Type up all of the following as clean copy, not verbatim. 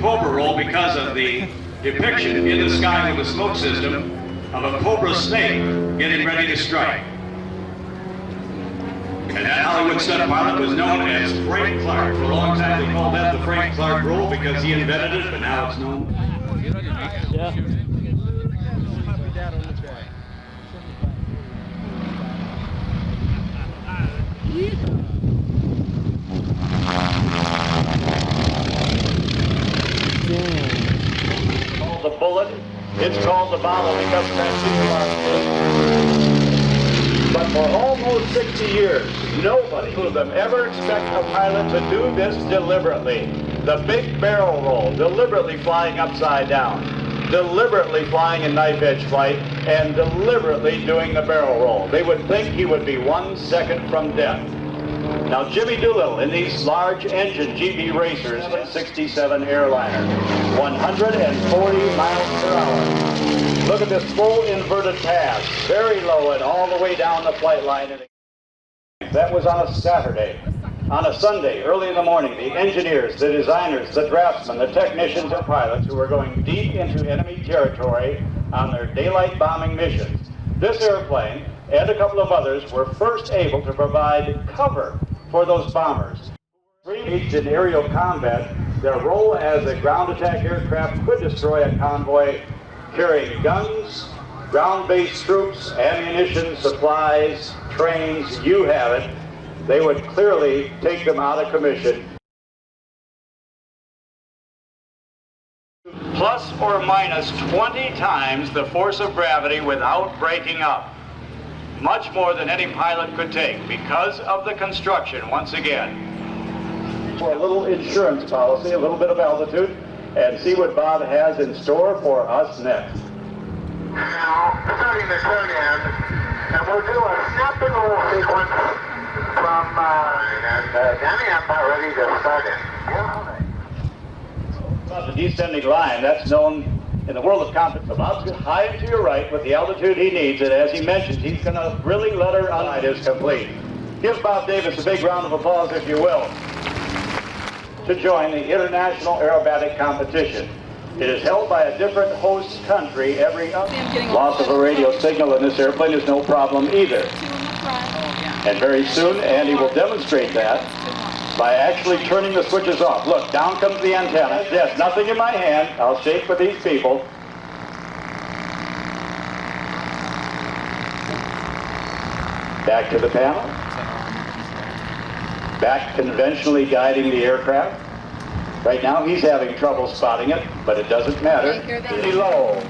Cobra roll because of the depiction in the sky with a smoke system of a cobra snake getting ready to strike. And that Hollywood stunt pilot was known as Frank Clark. For a long time they called that the Frank Clark roll because he invented it, but now it's known. Yeah. The bullet, it's called the bomber because of that fuselage. But for almost 60 years, nobody of them ever expect a pilot to do this deliberately. The big barrel roll, deliberately flying upside down, deliberately flying in knife edge flight, and deliberately doing the barrel roll. They would think he would be 1 second from death. Now, Jimmy Doolittle in these large engine GB racers, 67 airliner, 140 miles per hour. Look at this full inverted pass, very low and all the way down the flight line. That was on a Saturday. On a Sunday, early in the morning, the engineers, the designers, the draftsmen, the technicians and pilots who were going deep into enemy territory on their daylight bombing missions. This airplane and a couple of others were first able to provide cover for those bombers. Engaged in aerial combat, their role as a ground attack aircraft could destroy a convoy carrying guns, ground-based troops, ammunition, supplies, trains, you have it. They would clearly take them out of commission. Plus or minus 20 times the force of gravity without breaking up. Much more than any pilot could take because of the construction, once again. For a little insurance policy, a little bit of altitude, and see what Bob has in store for us next. Now, starting the turn in, and we'll do a snap and roll sequence from, Danny, I'm about ready to start it. About the descending line, that's known in the world of confidence. Bob's high and to your right with the altitude he needs, and as he mentioned, he's going to really let her on. It is complete. Give Bob Davis a big round of applause, if you will, to join the International Aerobatic Competition. It is held by a different host country every other. Loss of a radio signal in this airplane is no problem either. And very soon, Andy will demonstrate that by actually turning the switches off. Look, down comes the antenna. Yes, nothing in my hand. I'll shake with these people. Back to the panel. Back conventionally guiding the aircraft. Right now he's having trouble spotting it, but it doesn't matter. Really low.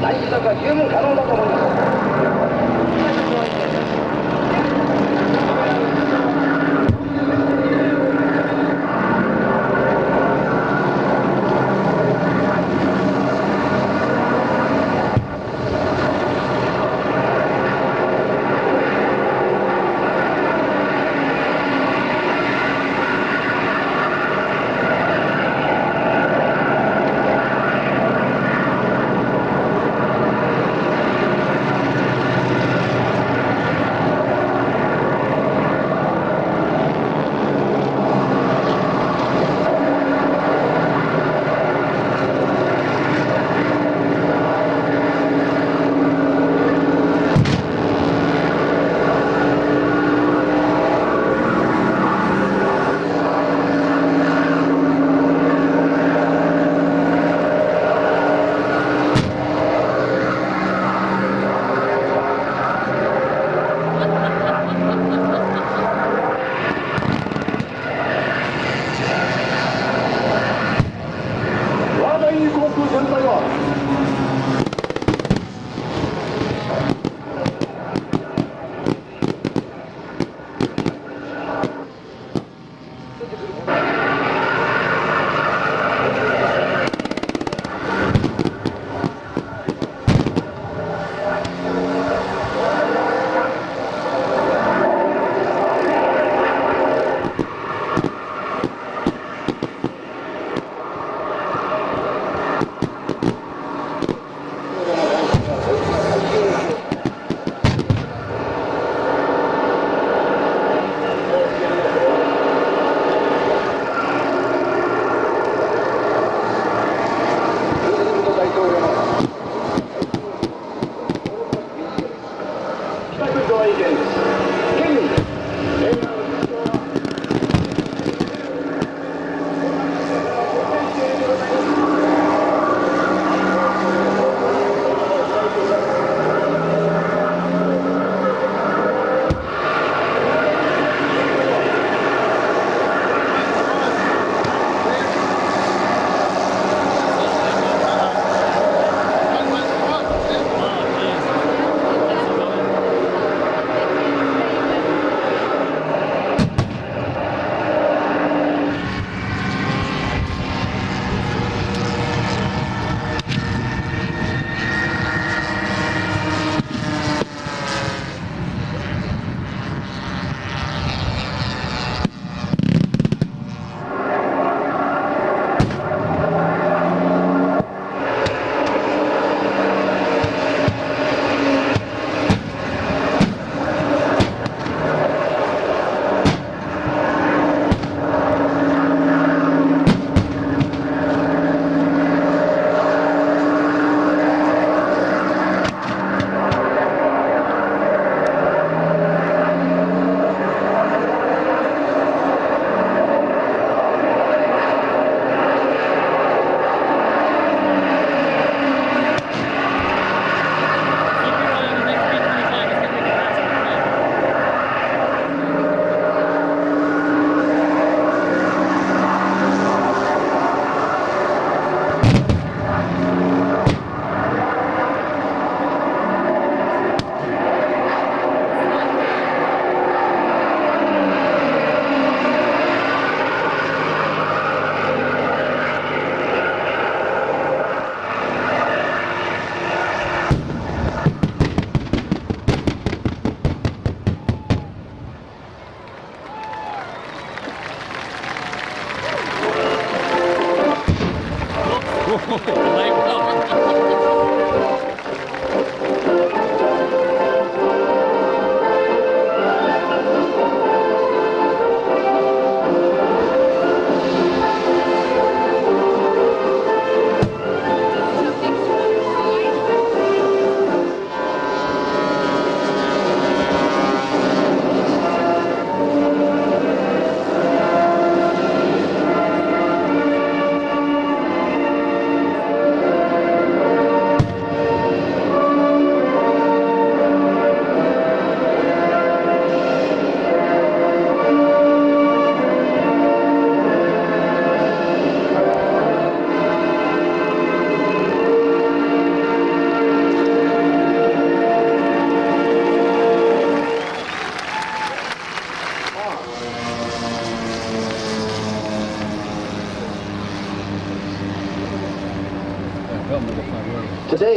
大事作は十分可能だと思います。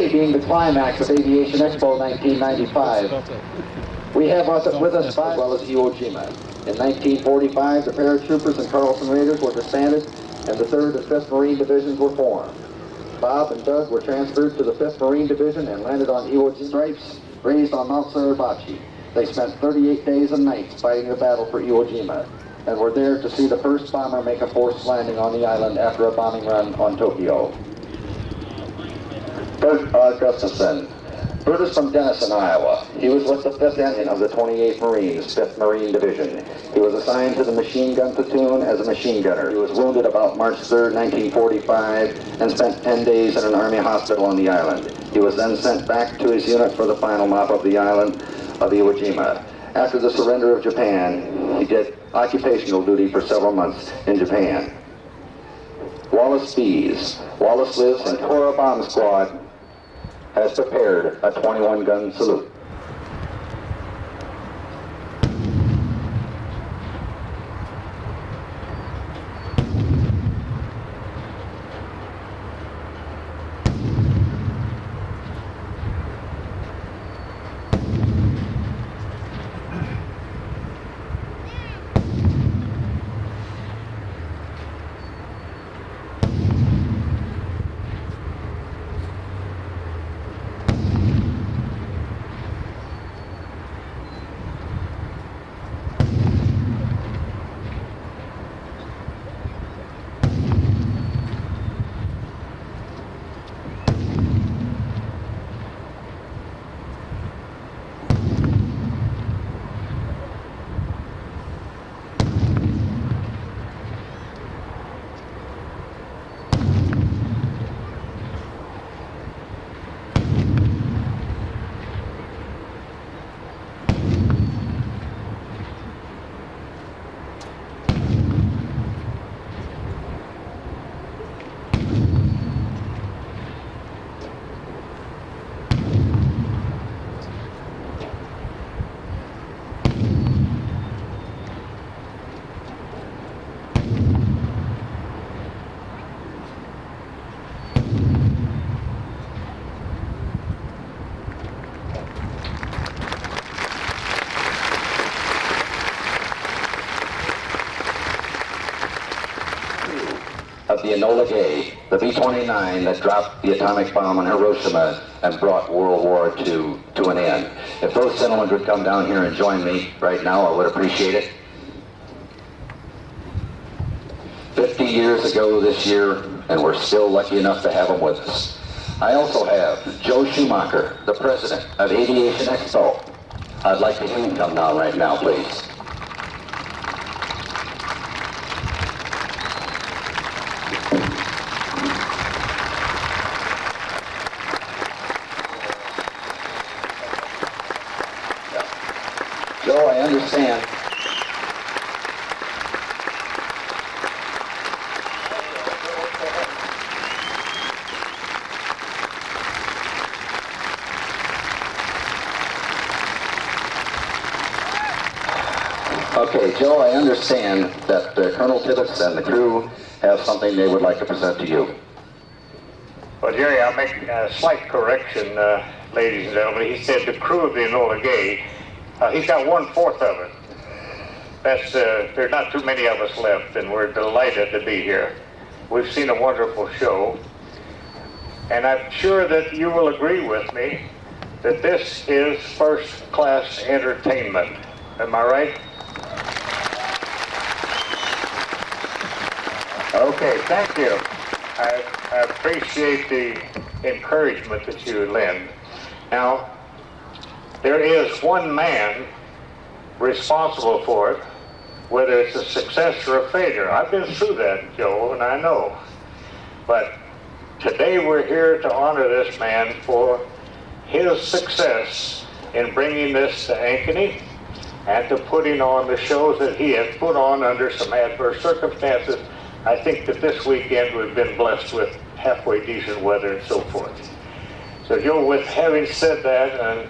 today being the climax of Aviation Expo 1995. We have with us as well as Iwo Jima. In 1945, the paratroopers and Carlson Raiders were disbanded, and the 3rd and 5th Marine Divisions were formed. Bob and Doug were transferred to the 5th Marine Division and landed on Iwo Jima stripes raised on Mount Suribachi. They spent 38 days and nights fighting the battle for Iwo Jima, and were there to see the first bomber make a forced landing on the island after a bombing run on Tokyo. Bert Gustafson. Bert is from Denison, Iowa. He was with the 5th Engine of the 28th Marines, 5th Marine Division. He was assigned to the machine gun platoon as a machine gunner. He was wounded about March 3rd, 1945, and spent 10 days in an Army hospital on the island. He was then sent back to his unit for the final mop of the island of Iwo Jima. After the surrender of Japan, he did occupational duty for several months in Japan. Wallace Bees. Wallace lives in Tora Bomb Squad, has prepared a 21-gun salute. Of the Enola Gay, the B-29 that dropped the atomic bomb on Hiroshima and brought World War II to an end. If those gentlemen would come down here and join me right now, I would appreciate it. 50 years ago this year, and we're still lucky enough to have them with us. I also have Joe Schumacher, the president of Aviation Expo. I'd like to have him come down right now, please. Joe, I understand. Okay, Joe, I understand that Colonel Tibbets and the crew have something they would like to present to you. Well, Jerry, I'll make a slight correction, ladies and gentlemen. He said the crew of the Enola Gay. He's got 1/4 of it. That's there's not too many of us left, and we're delighted to be here. We've seen a wonderful show, and I'm sure that you will agree with me that this is first-class entertainment. Am I right? Okay, thank you. I appreciate the encouragement that you lend. Now, there is one man responsible for it, whether it's a success or a failure. I've been through that, Joe, and I know. But today we're here to honor this man for his success in bringing this to Ankeny and to putting on the shows that he has put on under some adverse circumstances. I think that this weekend we've been blessed with halfway decent weather and so forth. So, Joe, with having said that, and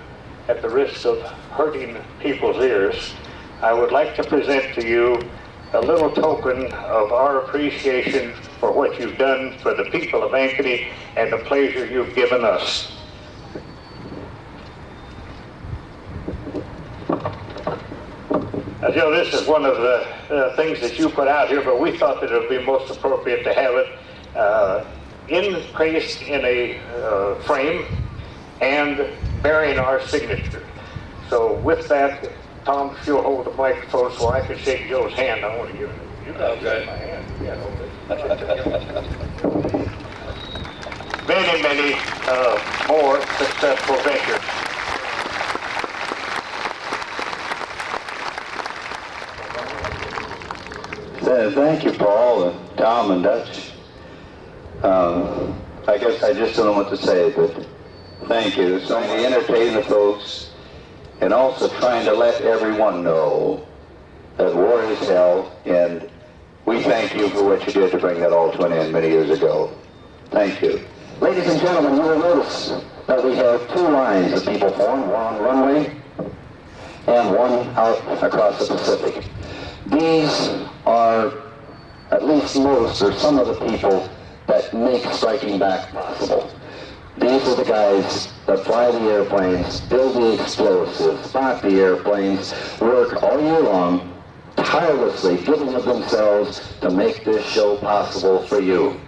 at the risk of hurting people's ears, I would like to present to you a little token of our appreciation for what you've done for the people of Ankeny and the pleasure you've given us. Joe, this is one of the things that you put out here, but we thought that it would be most appropriate to have it encased in a frame and bearing our signature. So with that, Tom, if you'll hold the microphone so I can shake Joe's hand, I want to give it. You got my hand. Yeah, many more successful ventures. Thank you, Paul, Tom, and Dutch. I guess I just don't know what to say, but thank you. So we entertain the folks, and also trying to let everyone know that war is hell, and we thank you for what you did to bring that all to an end many years ago. Thank you. Ladies and gentlemen, you will notice that we have two lines of people formed, one on the runway and one out across the Pacific. These are, at least most, or some of the people that make striking back possible. These are the guys that fly the airplanes, build the explosives, spot the airplanes, work all year long, tirelessly giving of themselves to make this show possible for you.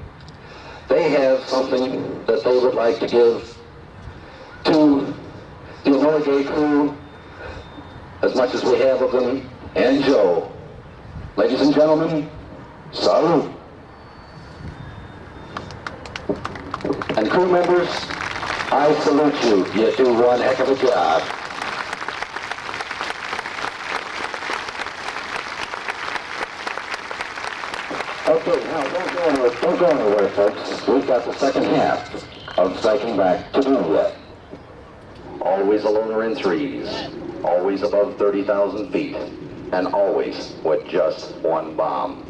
They have something that they would like to give to the Enola Gay crew, as much as we have of them, and Joe. Ladies and gentlemen, salute. And crew members, I salute you. You do one heck of a job. Okay, now don't go anywhere, folks. We've got the second half of Striking Back to do yet. Always a loner in threes, always above 30,000 feet, and always with just one bomb.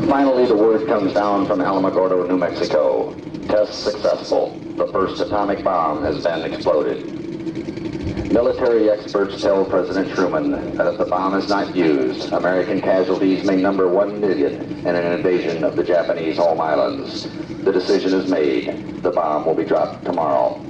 Finally, the word comes down from Alamogordo, New Mexico. Test successful. The first atomic bomb has been exploded. Military experts tell President Truman that if the bomb is not used, American casualties may number 1 million in an invasion of the Japanese home islands. The decision is made. The bomb will be dropped tomorrow.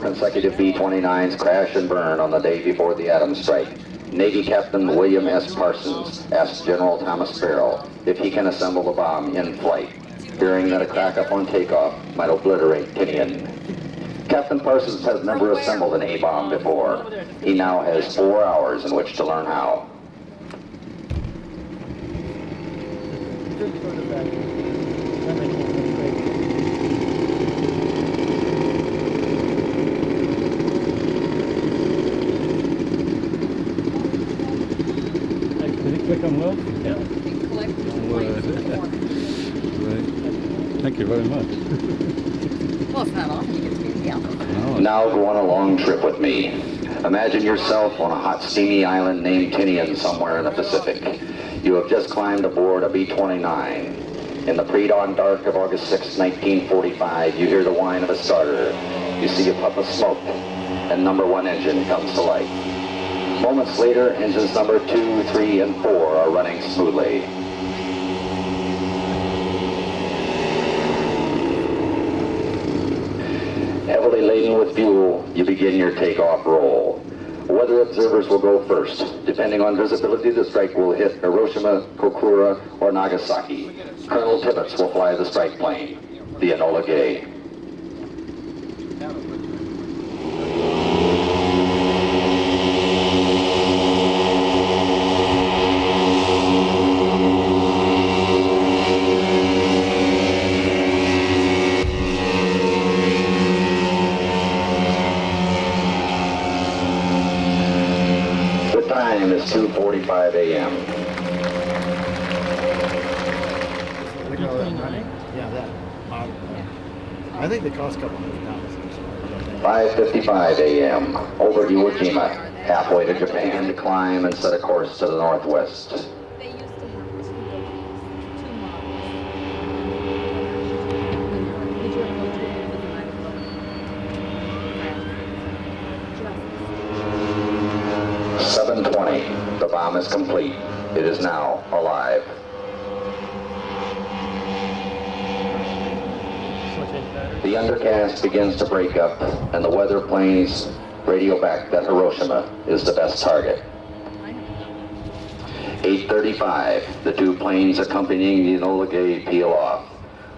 Consecutive B-29s crash and burn on the day before the atom strike. Navy Captain William S. Parsons asked General Thomas Farrell if he can assemble the bomb in flight, fearing that a crack-up on takeoff might obliterate Tinian. Captain Parsons has never assembled an A-bomb before. He now has 4 hours in which to learn how. Click on Will? Yeah. Thank you very much. Well, it's not often you get to be in the outfit. Now go on a long trip with me. Imagine yourself on a hot, steamy island named Tinian somewhere in the Pacific. You have just climbed aboard a B-29. In the pre-dawn dark of August 6, 1945, you hear the whine of a starter. You see a puff of smoke, and number 1 engine comes to life. Moments later, engines number 2, 3, and 4 are running smoothly. Heavily laden with fuel, you begin your takeoff roll. Weather observers will go first. Depending on visibility, the strike will hit Hiroshima, Kokura, or Nagasaki. Colonel Tibbets will fly the strike plane, the Enola Gay. Time is 2:45 a.m. Yeah, that. I think they cost a couple $100,000. 5:55 a.m. over Iwo Jima, halfway to Japan, to climb and set a course to the northwest. They used to have two models. Did you ever go to it with the microphone? 7:20. The bomb is complete. It is now alive. The undercast begins to break up, and the weather planes radio back that Hiroshima is the best target. 8:35, the two planes accompanying the Enola Gay peel off.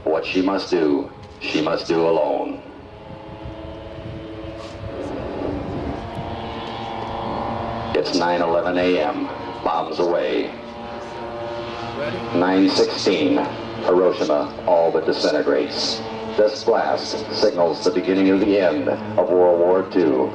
What she must do alone. It's 9:11 a.m. Bombs away. 9:16, Hiroshima all but disintegrates. This blast signals the beginning of the end of World War II.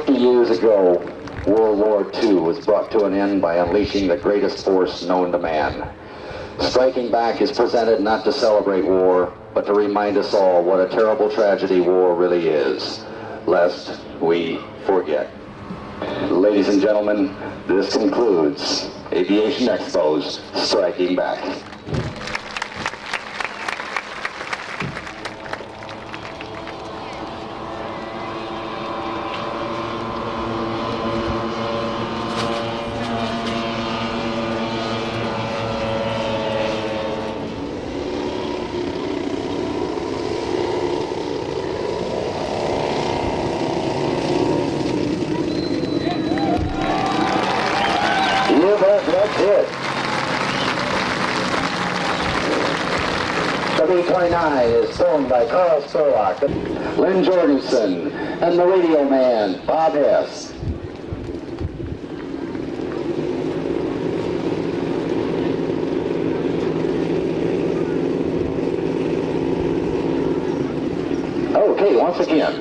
Years ago, World War II was brought to an end by unleashing the greatest force known to man. Striking Back is presented not to celebrate war, but to remind us all what a terrible tragedy war really is, lest we forget. Ladies and gentlemen, this concludes Aviation Expo's Striking Back. W-29 is filmed by Carl Spurlock, Lynn Jorgensen, and the radio man, Bob Hess. Okay, once again,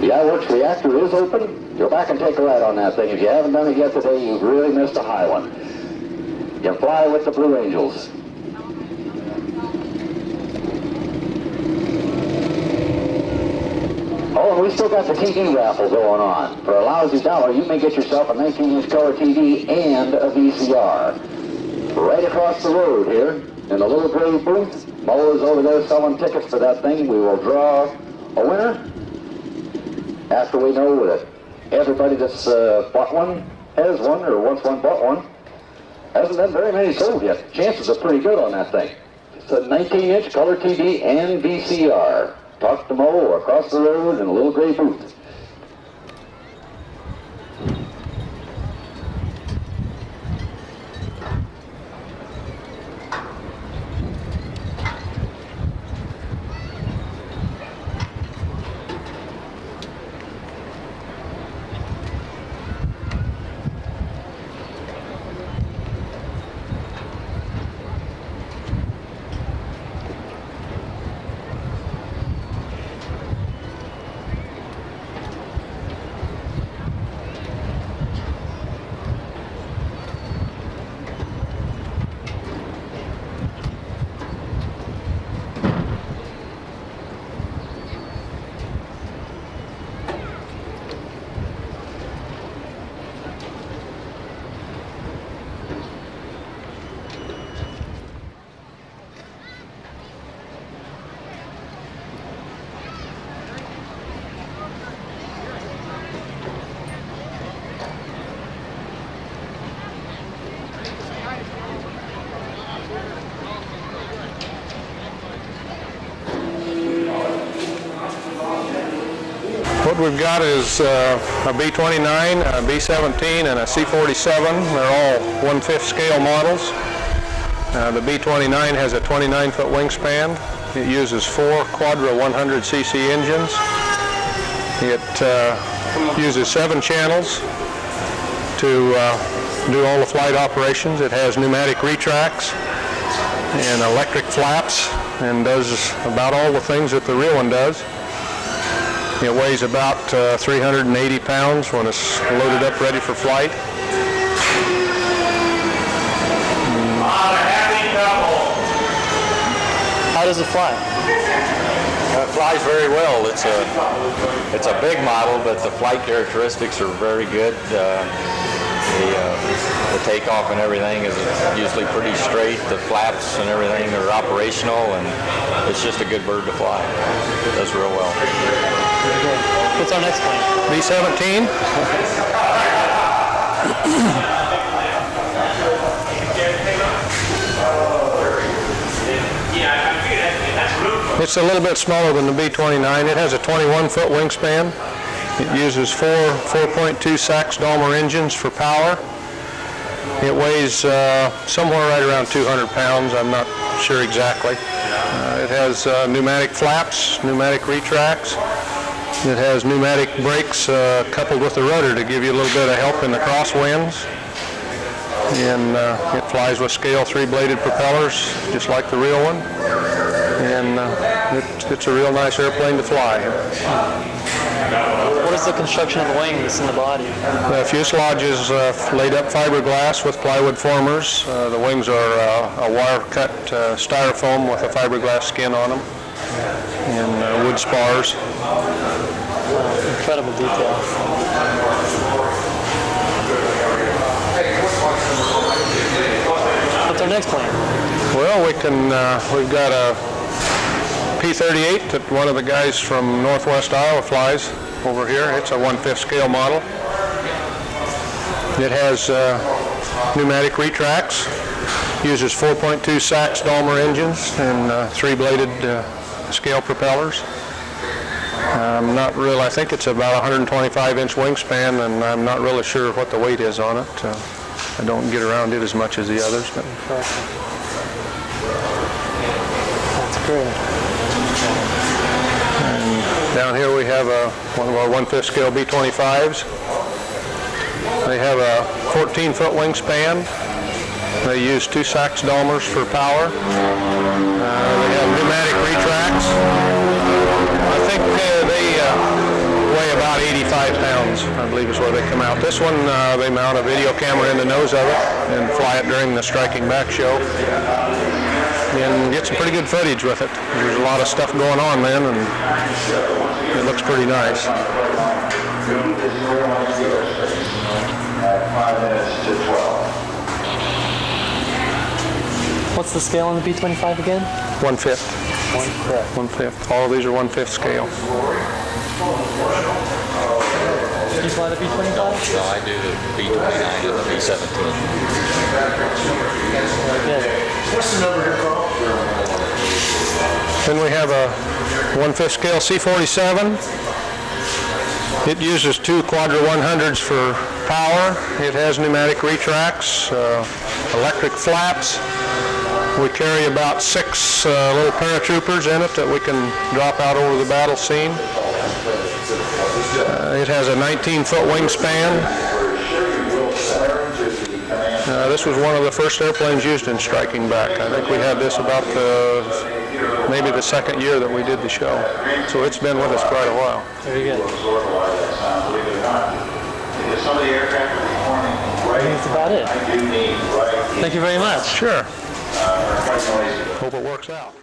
the iWorks reactor is open. Go back and take a ride on that thing. If you haven't done it yet today, you've really missed a high one. You can fly with the Blue Angels. Oh, and we still got the TV raffle going on. For a lousy $1, you may get yourself a 19-inch color TV and a VCR. Right across the road here, in the little gray booth, Mo is over there selling tickets for that thing. We will draw a winner after we know that everybody that's bought one, has one, or once one bought one. Hasn't been very many sold yet. Chances are pretty good on that thing. It's a 19-inch color TV and VCR. Talk to Mo across the road in a little gray booth. What we've got is a B-29, a B-17, and a C-47. They're all 1/5 scale models. The B-29 has a 29-foot wingspan. It uses 4 Quadra 100cc engines. It uses 7 channels to do all the flight operations. It has pneumatic retracts and electric flaps and does about all the things that the real one does. It weighs about 380 pounds when it's loaded up ready for flight. How does it fly? It flies very well. It's a big model, but the flight characteristics are very good. The takeoff and everything is usually pretty straight. The flaps and everything are operational, and it's just a good bird to fly. It does real well. What's our next plane? B-17. It's a little bit smaller than the B-29. It has a 21-foot wingspan. It uses four 4.2 Saxe-Dahmer engines for power. It weighs somewhere right around 200 pounds. I'm not sure exactly. It has pneumatic flaps, pneumatic retracts. It has pneumatic brakes coupled with the rudder to give you a little bit of help in the crosswinds. And it flies with scale 3-bladed propellers, just like the real one. And it's a real nice airplane to fly. What is the construction of the wing that's in the body? The fuselage is laid up fiberglass with plywood formers. The wings are a wire-cut styrofoam with a fiberglass skin on them, and wood spars. Wow, incredible detail. What's our next plane? Well, we've got a P-38 that one of the guys from Northwest Iowa flies over here. It's a 1/5 scale model. It has pneumatic retracts, uses 4.2 Saxe-Dahmer engines and 3-bladed scale propellers. I think it's about 125-inch wingspan, and I'm not really sure what the weight is on it. I don't get around it as much as the others. But That's great. down here we have one of our 1/5 scale B-25s. They have a 14-foot wingspan. They use 2 Saxe-Dahmers for power. They have pneumatic retracts. I think they weigh about 85 pounds, I believe is where they come out. This one, they mount a video camera in the nose of it and fly it during the striking back show. And get some pretty good footage with it. There's a lot of stuff going on then, and it looks pretty nice. 5 minutes to 12. What's the scale on the B-25 again? 1/5. 1/5. 1/5. All of these are 1/5 scale. Do you fly the B-25? No, I do the B-29 and the B-17. What's the number here, Carl? Then we have a 1/5 scale C-47. It uses 2 Quadra 100s for power. It has pneumatic retracts, electric flaps. We carry about 6 little paratroopers in it that we can drop out over the battle scene. It has a 19-foot wingspan. This was one of the first airplanes used in striking back. I think we had this about maybe the second year that we did the show. So it's been with us quite a while. Very good. Some of the aircraft are performing I think that's about it. I do need Thank you very much. Sure. Hope it works out.